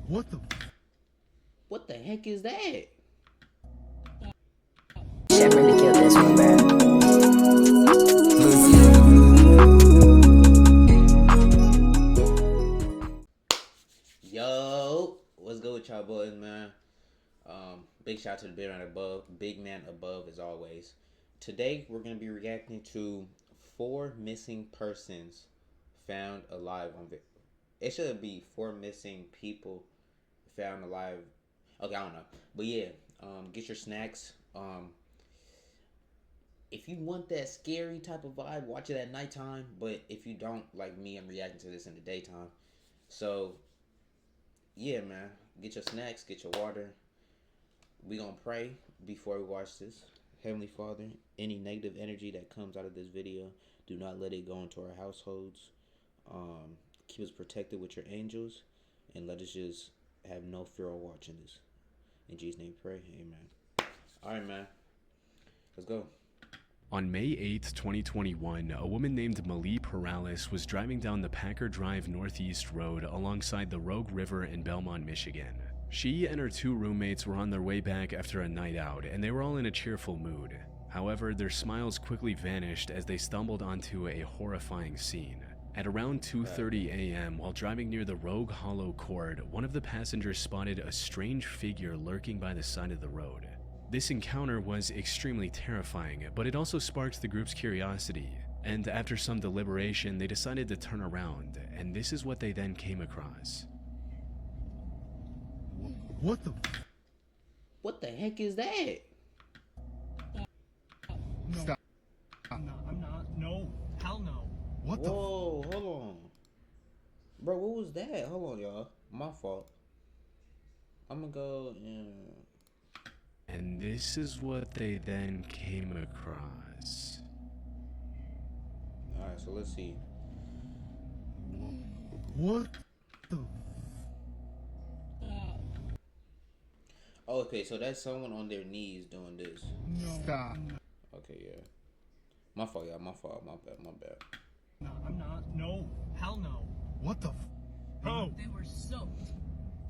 What the? What the heck is that? Shit really killed this one, bro. Yo, what's good with y'all boys, man? Big shout out to the big man above as always. Today we're gonna be reacting to 4 missing persons found alive on video. It should be 4 missing people found alive. Okay, I don't know, but yeah, get your snacks. If you want that scary type of vibe, watch it at nighttime. But if you don't, like me, I'm reacting to this in the daytime. So yeah, man, get your snacks, get your water. We gonna pray before we watch this. Heavenly Father, any negative energy that comes out of this video, do not let it go into our households. Keep us protected with your angels, and let us just have no fear of watching this. In Jesus' name, pray. Amen. All right, man. Let's go. On May 8, 2021, a woman named Malie Perales was driving down the Packer Drive Northeast Road alongside the Rogue River in Belmont, Michigan. She and her 2 roommates were on their way back after a night out, and they were all in a cheerful mood. However, their smiles quickly vanished as they stumbled onto a horrifying scene. At around 2:30 a.m., while driving near the Rogue Hollow Court, one of the passengers spotted a strange figure lurking by the side of the road. This encounter was extremely terrifying, but it also sparked the group's curiosity, and after some deliberation, they decided to turn around, and this is what they then came across. What the? What the heck is that? No. Stop. I'm not. No. Hell no. What the? Whoa, hold on. Bro, what was that? Hold on, y'all. My fault. I'm gonna go, And this is what they then came across. Alright, so let's see. What the? Oh, okay, so that's someone on their knees doing this. No. Stop. Okay, yeah. My fault, y'all. My fault. My bad. No, I'm not. No. Hell no. What the? Oh. They were soaked.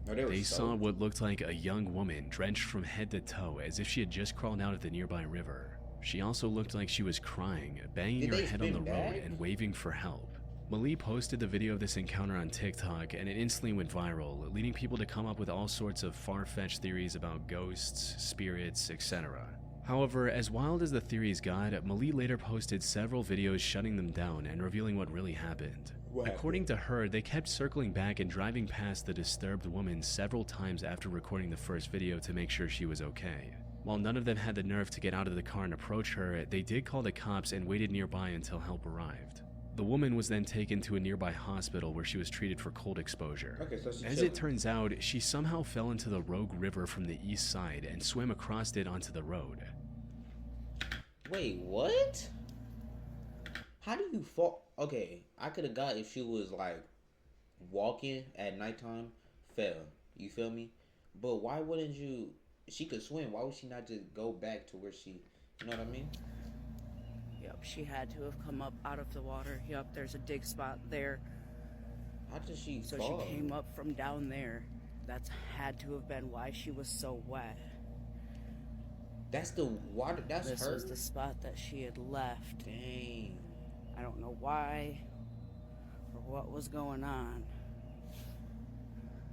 Oh, They saw what looked like a young woman drenched from head to toe as if she had just crawled out of the nearby river. She also looked like she was crying, banging her head on the road and waving for help. Malie posted the video of this encounter on TikTok, and it instantly went viral, leading people to come up with all sorts of far-fetched theories about ghosts, spirits, etc. However, as wild as the theories got, Malie later posted several videos shutting them down and revealing what really happened. According to her, they kept circling back and driving past the disturbed woman several times after recording the first video to make sure she was okay. While none of them had the nerve to get out of the car and approach her, they did call the cops and waited nearby until help arrived. The woman was then taken to a nearby hospital where she was treated for cold exposure. Okay, so As it turns out, she somehow fell into the Rogue River from the east side and swam across it onto the road. Wait, what? How do you fall? Okay, I could have got if she was like walking at nighttime, fell. You feel me? But why wouldn't you? She could swim. Why would she not just go back to where she? You know what I mean? Yep, she had to have come up out of the water. Yep, there's a dig spot there. How did she So fall? she came up from down there. That's had to have been why she was so wet. That's the water. That's This her. was the spot that she had left. Dang. I don't know why or what was going on.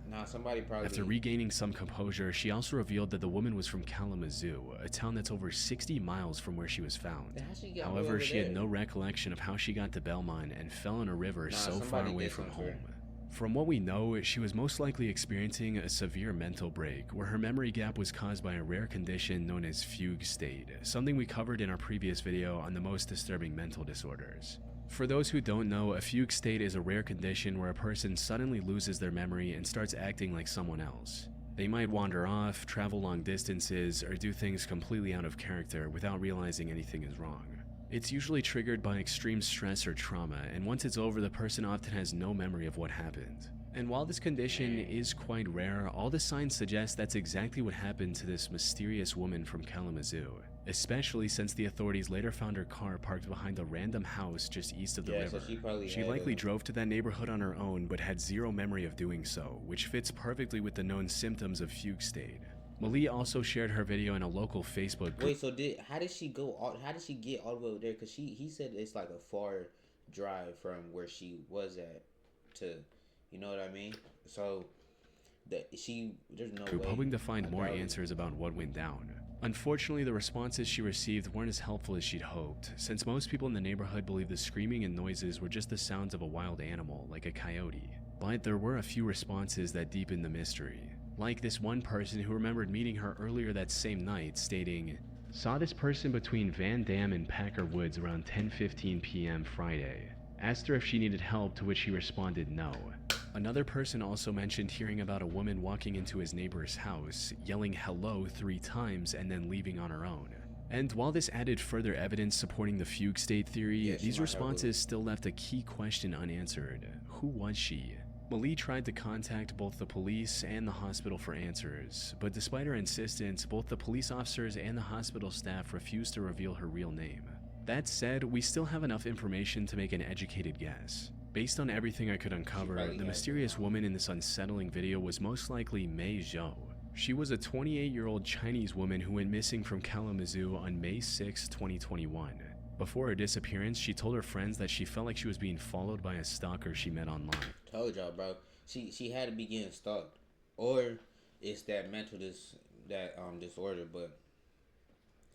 Nah, somebody probably. After regaining some composure, she also revealed that the woman was from Kalamazoo, a town that's over 60 miles from where she was found. How she got However, over she had there? no recollection of how she got to Belmont and fell in a river so far somebody away did from something to her. home. From what we know, she was most likely experiencing a severe mental break, where her memory gap was caused by a rare condition known as fugue state, something we covered in our previous video on the most disturbing mental disorders. For those who don't know, a fugue state is a rare condition where a person suddenly loses their memory and starts acting like someone else. They might wander off, travel long distances, or do things completely out of character without realizing anything is wrong. It's usually triggered by extreme stress or trauma, and once it's over, the person often has no memory of what happened. And while this condition is quite rare, all the signs suggest that's exactly what happened to this mysterious woman from Kalamazoo. especially since the authorities later found her car parked behind a random house just east of the river. So she likely drove to that neighborhood on her own but had zero memory of doing so, which fits perfectly with the known symptoms of fugue state. Malie also shared her video in a local Facebook group. Wait, so how did she get all the way over there? Because he said it's like a far drive from where she was at to, you know what I mean? So there's no way. Hoping to find more answers about what went down. Unfortunately, the responses she received weren't as helpful as she'd hoped, since most people in the neighborhood believed the screaming and noises were just the sounds of a wild animal, like a coyote. But there were a few responses that deepened the mystery. Like this one person who remembered meeting her earlier that same night, stating, "Saw this person between Van Dam and Packer Woods around 10:15 p.m. Friday. Asked her if she needed help, to which she responded no." Another person also mentioned hearing about a woman walking into his neighbor's house, yelling hello 3 times and then leaving on her own. And while this added further evidence supporting the fugue state theory, these responses still left a key question unanswered. Who was she? Malie tried to contact both the police and the hospital for answers, but despite her insistence, both the police officers and the hospital staff refused to reveal her real name. That said, we still have enough information to make an educated guess. Based on everything I could uncover, the mysterious woman in this unsettling video was most likely Mei Zhou. She was a 28-year-old Chinese woman who went missing from Kalamazoo on May 6, 2021. Before her disappearance, she told her friends that she felt like she was being followed by a stalker she met online. Told y'all, bro. She had to be getting stalked, or it's that mental disorder. But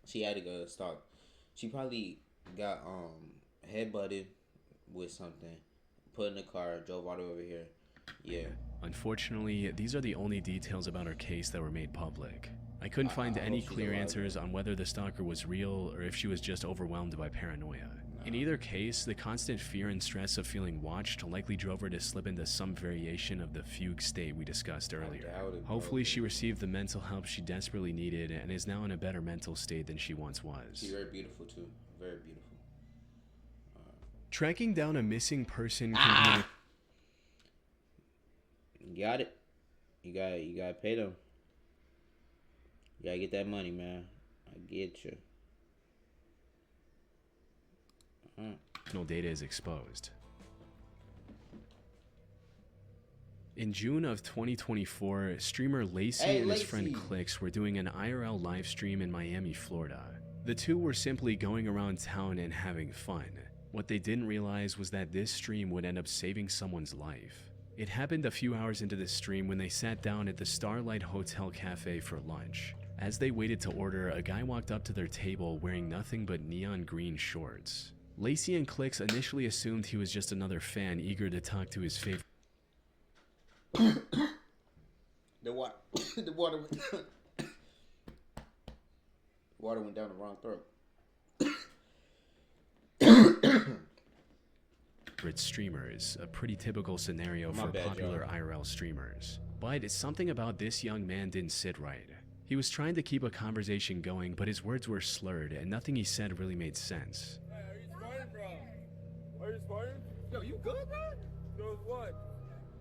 she had to go stalked. She probably got headbutted with something, put in the car, drove all the way over here. Yeah. Unfortunately, these are the only details about her case that were made public. I couldn't find any clear answers on whether the stalker was real or if she was just overwhelmed by paranoia. In either case, the constant fear and stress of feeling watched likely drove her to slip into some variation of the fugue state we discussed earlier. Hopefully she received the mental help she desperately needed and is now in a better mental state than she once was. She's very beautiful too. Very beautiful. Tracking down a missing person can be... Got it. You gotta pay them. You gotta get that money, man. I get you. Personal data is exposed. In June of 2024, streamer Lacey and his friend Clicks were doing an IRL live stream in Miami, Florida. The two were simply going around town and having fun. What they didn't realize was that this stream would end up saving someone's life. It happened a few hours into the stream when they sat down at the Starlight Hotel Cafe for lunch. As they waited to order, a guy walked up to their table wearing nothing but neon green shorts. Lacey and Clicks initially assumed he was just another fan eager to talk to his favorite. The water went down the wrong throat. Streamers, a pretty typical scenario for popular IRL streamers. But something about this young man didn't sit right. He was trying to keep a conversation going, but his words were slurred and nothing he said really made sense. Hey, are you sparring, bro? Are you sparring? Yo, you good, bro? Knows what?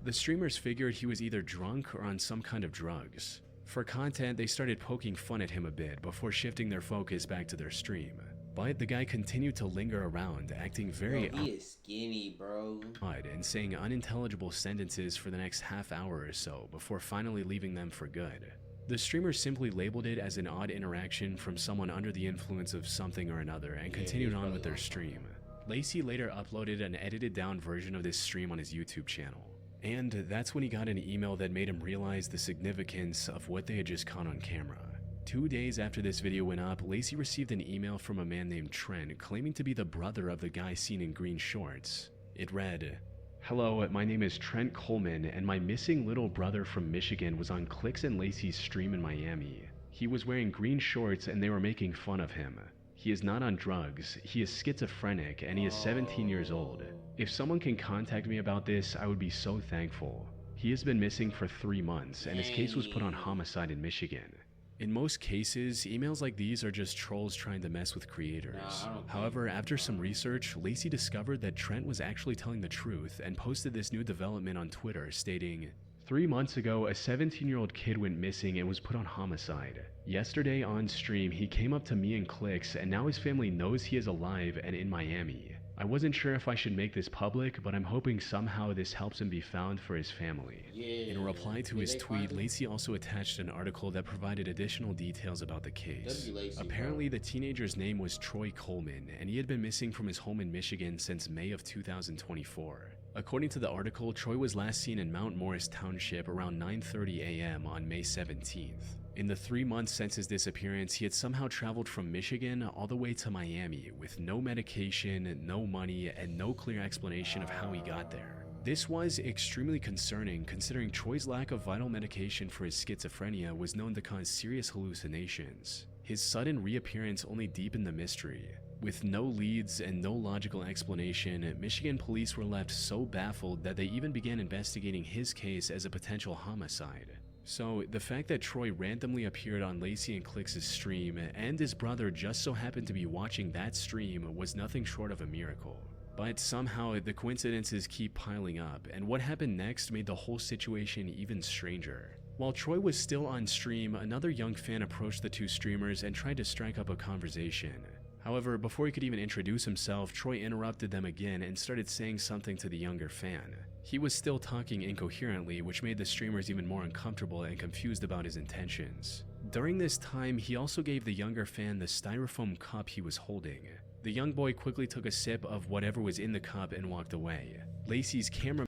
The streamers figured he was either drunk or on some kind of drugs. For content, they started poking fun at him a bit before shifting their focus back to their stream. But the guy continued to linger around, acting very he is skinny, bro. Odd and saying unintelligible sentences for the next half hour or so before finally leaving them for good. The streamer simply labeled it as an odd interaction from someone under the influence of something or another and continued on with their stream. Lacey later uploaded an edited down version of this stream on his YouTube channel. And that's when he got an email that made him realize the significance of what they had just caught on camera. 2 days after this video went up, Lacey received an email from a man named Trent claiming to be the brother of the guy seen in green shorts. It read, "Hello, my name is Trent Coleman, and my missing little brother from Michigan was on Clicks and Lacey's stream in Miami. He was wearing green shorts and they were making fun of him. He is not on drugs, he is schizophrenic, and he is 17 years old. If someone can contact me about this, I would be so thankful. He has been missing for 3 months, and his case was put on homicide in Michigan." In most cases, emails like these are just trolls trying to mess with creators. However, after some research, Lacey discovered that Trent was actually telling the truth and posted this new development on Twitter stating, 3 months ago, a 17-year-old kid went missing and was put on homicide. Yesterday on stream, he came up to me and Clicks, and now his family knows he is alive and in Miami. I wasn't sure if I should make this public, but I'm hoping somehow this helps him be found for his family. Yeah. In a reply to his tweet, Lacey also attached an article that provided additional details about the case. Apparently, the teenager's name was Troy Coleman, and he had been missing from his home in Michigan since May of 2024. According to the article, Troy was last seen in Mount Morris Township around 9:30 a.m. on May 17th. In the 3 months since his disappearance, he had somehow traveled from Michigan all the way to Miami with no medication, no money, and no clear explanation of how he got there. This was extremely concerning considering Troy's lack of vital medication for his schizophrenia was known to cause serious hallucinations. His sudden reappearance only deepened the mystery. With no leads and no logical explanation, Michigan police were left so baffled that they even began investigating his case as a potential homicide. So, the fact that Troy randomly appeared on Lacey and Clicks' stream and his brother just so happened to be watching that stream was nothing short of a miracle. But somehow, the coincidences keep piling up, and what happened next made the whole situation even stranger. While Troy was still on stream, another young fan approached the two streamers and tried to strike up a conversation. However, before he could even introduce himself, Troy interrupted them again and started saying something to the younger fan. He was still talking incoherently, which made the streamers even more uncomfortable and confused about his intentions. During this time, he also gave the younger fan the styrofoam cup he was holding. The young boy quickly took a sip of whatever was in the cup and walked away. Lacey's camera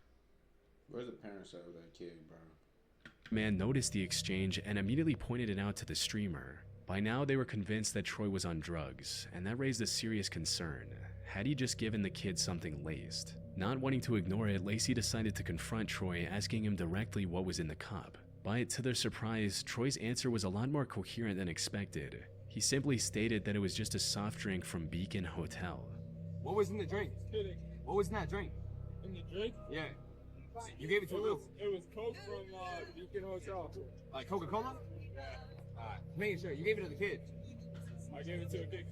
Where's the parents of that kid, bro? man noticed the exchange and immediately pointed it out to the streamer. By now, they were convinced that Troy was on drugs, and that raised a serious concern. Had he just given the kid something laced? Not wanting to ignore it, Lacey decided to confront Troy, asking him directly what was in the cup. But to their surprise, Troy's answer was a lot more coherent than expected. He simply stated that it was just a soft drink from Beacon Hotel. What was in the drink? Kidding. What was in that drink? In the drink? Yeah. You gave it to him. It was Coke from Beacon Hotel. Like Coca-Cola? Yeah. Making sure you gave it to the kid. I gave it to a kid.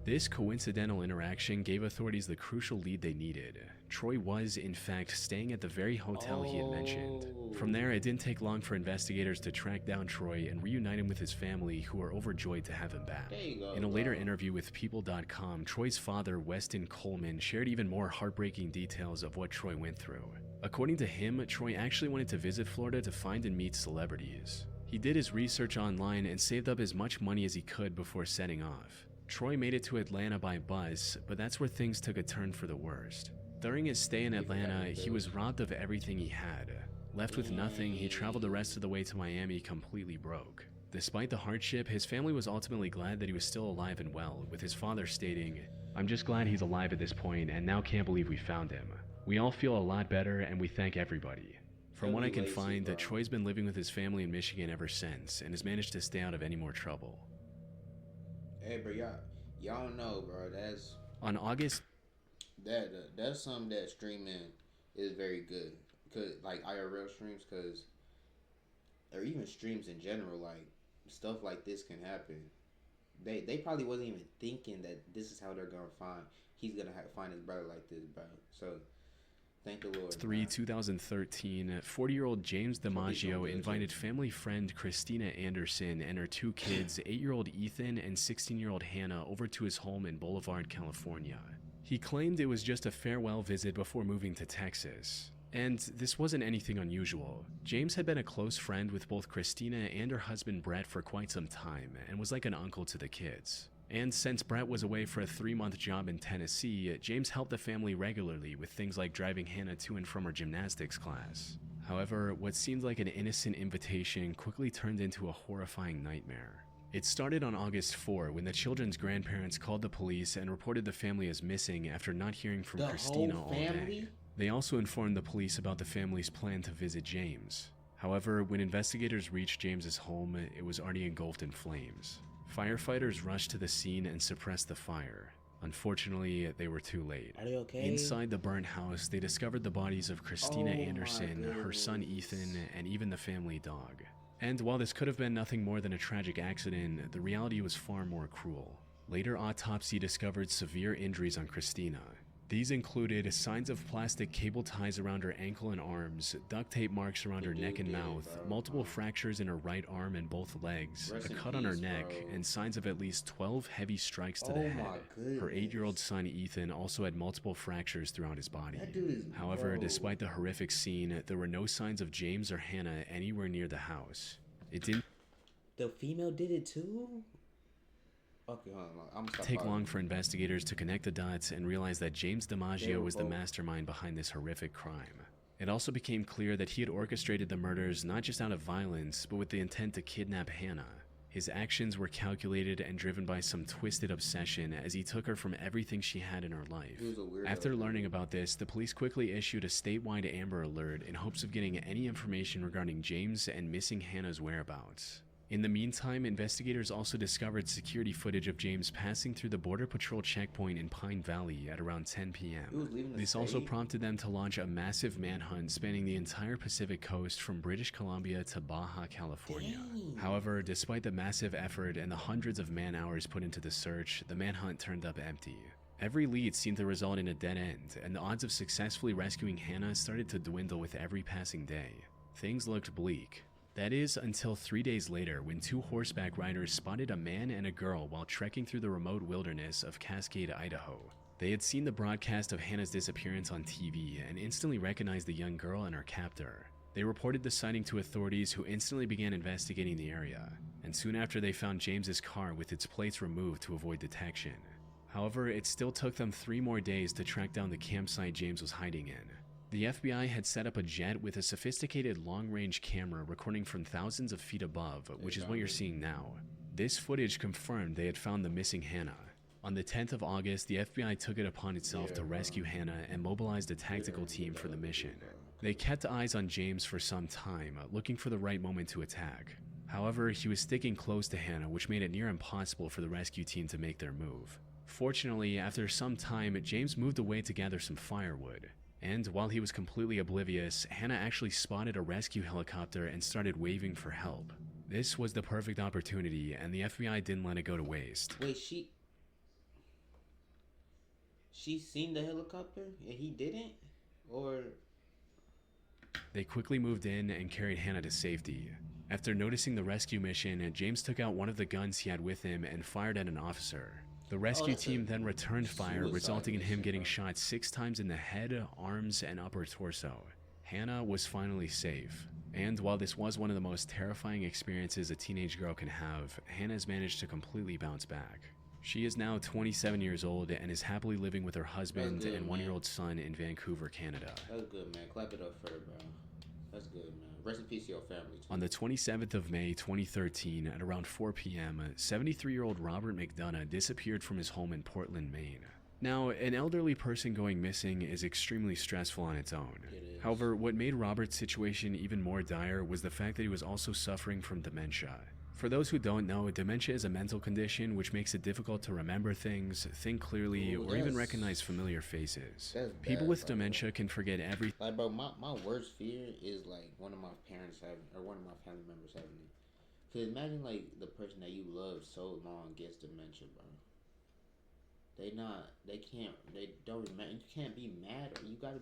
This coincidental interaction gave authorities the crucial lead they needed. Troy was, in fact, staying at the very hotel he had mentioned. From there, it didn't take long for investigators to track down Troy and reunite him with his family, who were overjoyed to have him back. In a later interview with People.com, Troy's father, Weston Coleman, shared even more heartbreaking details of what Troy went through. According to him, Troy actually wanted to visit Florida to find and meet celebrities. He did his research online and saved up as much money as he could before setting off. Troy made it to Atlanta by bus, but that's where things took a turn for the worst. During his stay in Atlanta, he was robbed of everything he had. Left with nothing, he traveled the rest of the way to Miami completely broke. Despite the hardship, his family was ultimately glad that he was still alive and well, with his father stating, "I'm just glad he's alive at this point and now can't believe we found him. We all feel a lot better and we thank everybody." From what I can find, Troy's been living with his family in Michigan ever since and has managed to stay out of any more trouble. Hey, bro, y'all know, bro. That's on August. That's something that streaming is very good. Cause like IRL streams, or even streams in general, like stuff like this can happen. They probably wasn't even thinking that this is how they're gonna find. He's gonna find his brother like this, bro. So. Thank the Lord. 2013, 40-year-old James DiMaggio invited family friend Christina Anderson and her two kids, 8-year-old Ethan and 16-year-old Hannah, over to his home in Boulevard, California. He claimed it was just a farewell visit before moving to Texas. And this wasn't anything unusual. James had been a close friend with both Christina and her husband Brett for quite some time and was like an uncle to the kids. And since Brett was away for a 3-month job in Tennessee, James helped the family regularly with things like driving Hannah to and from her gymnastics class. However, what seemed like an innocent invitation quickly turned into a horrifying nightmare. It started on August 4 when the children's grandparents called the police and reported the family as missing after not hearing from Christina all day. They also informed the police about the family's plan to visit James. However, when investigators reached James's home, it was already engulfed in flames. Firefighters rushed to the scene and suppressed the fire. Unfortunately, they were too late. Are they okay? Inside the burnt house, they discovered the bodies of Christina Anderson, her son Ethan, and even the family dog. And while this could have been nothing more than a tragic accident, the reality was far more cruel. Later autopsy discovered severe injuries on Christina. These included signs of plastic cable ties around her ankle and arms, duct tape marks around her neck and mouth, multiple fractures in her right arm and both legs, a cut on her neck, and signs of at least 12 heavy strikes to the head. Her 8-year-old son Ethan also had multiple fractures throughout his body. However, despite the horrific scene, there were no signs of James or Hannah anywhere near the house. It didn't The female did it too? Okay, hold on. I'm gonna take long for investigators to connect the dots and realize that James DiMaggio was the mastermind behind this horrific crime. It also became clear that he had orchestrated the murders not just out of violence, but with the intent to kidnap Hannah. His actions were calculated and driven by some twisted obsession as he took her from everything she had in her life. After learning about this, the police quickly issued a statewide Amber Alert in hopes of getting any information regarding James and missing Hannah's whereabouts. In the meantime, investigators also discovered security footage of James passing through the Border Patrol checkpoint in Pine Valley at around 10 p.m. This also prompted them to launch a massive manhunt spanning the entire Pacific coast from British Columbia to Baja California. However, despite the massive effort and the hundreds of man-hours put into the search, the manhunt turned up empty. Every lead seemed to result in a dead end, and the odds of successfully rescuing Hannah started to dwindle with every passing day. Things looked bleak. That is, until 3 days later when 2 horseback riders spotted a man and a girl while trekking through the remote wilderness of Cascade, Idaho. They had seen the broadcast of Hannah's disappearance on TV and instantly recognized the young girl and her captor. They reported the sighting to authorities, who instantly began investigating the area, and soon after they found James's car with its plates removed to avoid detection. However, it still took them 3 more days to track down the campsite James was hiding in. The FBI had set up a jet with a sophisticated long-range camera recording from thousands of feet above, which is what you're seeing now. This footage confirmed they had found the missing Hannah. On the 10th of August, the FBI took it upon itself to rescue Hannah and mobilized a tactical team for the mission. They kept eyes on James for some time, looking for the right moment to attack. However, he was sticking close to Hannah, which made it near impossible for the rescue team to make their move. Fortunately, after some time, James moved away to gather some firewood. And while he was completely oblivious, Hannah actually spotted a rescue helicopter and started waving for help. This was the perfect opportunity, and the FBI didn't let it go to waste. Wait, she seen the helicopter and he didn't? Or... They quickly moved in and carried Hannah to safety. After noticing the rescue mission, James took out one of the guns he had with him and fired at an officer. The rescue team then returned fire, resulting in him getting shot 6 times in the head, arms, and upper torso. Hannah was finally safe. And while this was one of the most terrifying experiences a teenage girl can have, Hannah's managed to completely bounce back. She is now 27 years old and is happily living with her husband and 1-year-old son in Vancouver, Canada. That's good, man. Clap it up for her, bro. That's good, man. Rest in peace to your family, too. On the 27th of May, 2013, at around 4 p.m., 73-year-old Robert McDonough disappeared from his home in Portland, Maine. Now, an elderly person going missing is extremely stressful on its own. However, what made Robert's situation even more dire was the fact that he was also suffering from dementia. For those who don't know, dementia is a mental condition which makes it difficult to remember things, think clearly, or even recognize familiar faces. People with dementia can forget everything. Like, bro, my worst fear is, like, one of my parents having, or one of my family members having it. Because imagine, like, the person that you love so long gets dementia, bro. They don't remember. You can't be mad, or you gotta...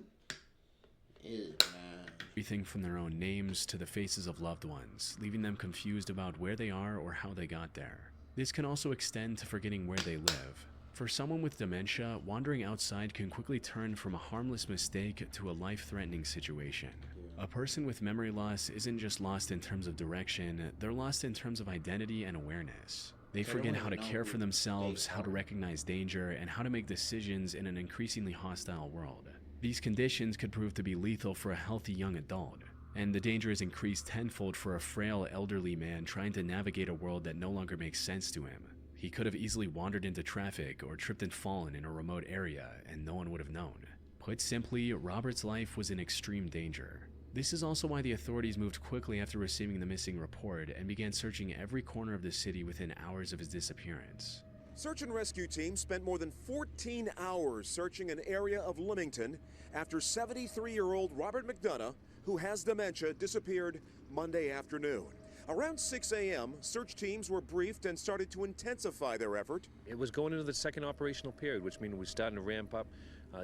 Everything from their own names to the faces of loved ones, leaving them confused about where they are or how they got there. This can also extend to forgetting where they live. For someone with dementia, wandering outside can quickly turn from a harmless mistake to a life-threatening situation. A person with memory loss isn't just lost in terms of direction, they're lost in terms of identity and awareness. They forget how to care for themselves, how to recognize danger, and how to make decisions in an increasingly hostile world. These conditions could prove to be lethal for a healthy young adult, and the danger is increased tenfold for a frail elderly man trying to navigate a world that no longer makes sense to him. He could have easily wandered into traffic or tripped and fallen in a remote area, and no one would have known. Put simply, Robert's life was in extreme danger. This is also why the authorities moved quickly after receiving the missing report and began searching every corner of the city within hours of his disappearance. Search and rescue teams spent more than 14 hours searching an area of Leamington after 73-year-old Robert McDonough, who has dementia, disappeared Monday afternoon. Around 6 a.m., search teams were briefed and started to intensify their effort. It was going into the second operational period, which means we're starting to ramp up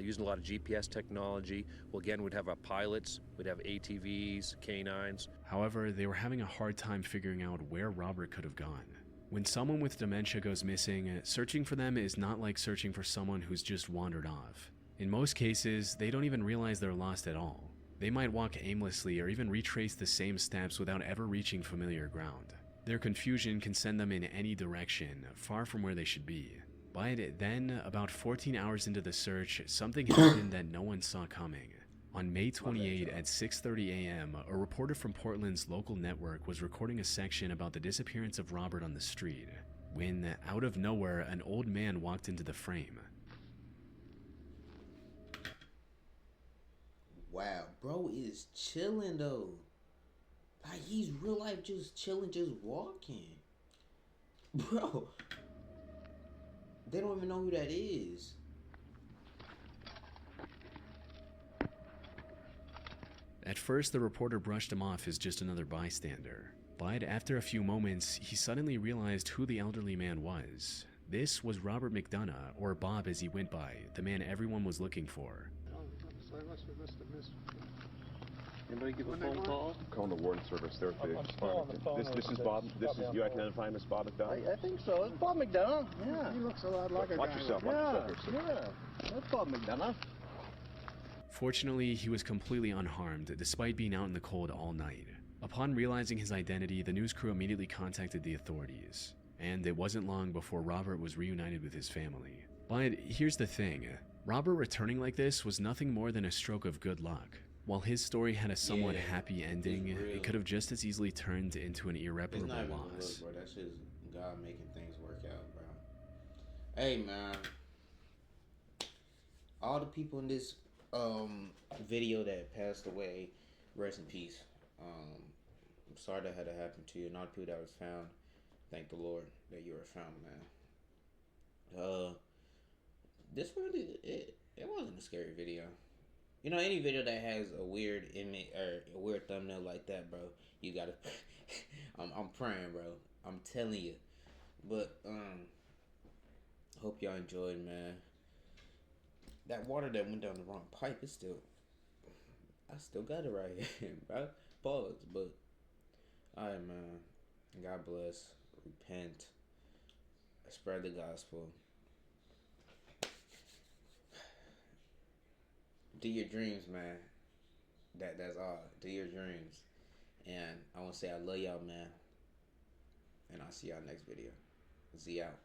using a lot of GPS technology. Well, again, we'd have our pilots, we'd have ATVs, canines. However, they were having a hard time figuring out where Robert could have gone. When someone with dementia goes missing, searching for them is not like searching for someone who's just wandered off. In most cases, they don't even realize they're lost at all. They might walk aimlessly or even retrace the same steps without ever reaching familiar ground. Their confusion can send them in any direction, far from where they should be. But then, about 14 hours into the search, something happened that no one saw coming. On May 28 at 6:30 a.m., a reporter from Portland's local network was recording a section about the disappearance of Robert on the street, when, out of nowhere, an old man walked into the frame. Wow, bro is chilling though. Like, he's real life just chilling, just walking. Bro, they don't even know who that is. At first, the reporter brushed him off as just another bystander. But after a few moments, he suddenly realized who the elderly man was. This was Robert McDonough, or Bob as he went by, the man everyone was looking for. Anybody give a phone call? Calling the warden service there at the Farmington. This is Bob. This is you identify him as Bob McDonough? I think so. It's Bob McDonough. Yeah. He looks a lot like a watch guy. Yourself, Yeah. That's Bob McDonough. Fortunately, he was completely unharmed, despite being out in the cold all night. Upon realizing his identity, the news crew immediately contacted the authorities. And it wasn't long before Robert was reunited with his family. But here's the thing. Robert returning like this was nothing more than a stroke of good luck. While his story had a somewhat happy ending, it could have just as easily turned into an irreparable loss. Bro. That's just God making things work out, bro. Hey, man. All the people in this video that passed away, rest in peace. I'm sorry that had to happen to you. And all the people that was found, thank the Lord that you were found, man. This really, it wasn't a scary video. You know, any video that has a weird image or a weird thumbnail like that, bro, you gotta. I'm praying, bro. I'm telling you. But hope y'all enjoyed, man. That water that went down the wrong pipe is still. I still got it right here, bro. Pause, but alright, man. God bless. Repent. Spread the gospel. Do your dreams, man. That's all. Do your dreams. And I want to say I love y'all, man. And I'll see y'all next video. Z out.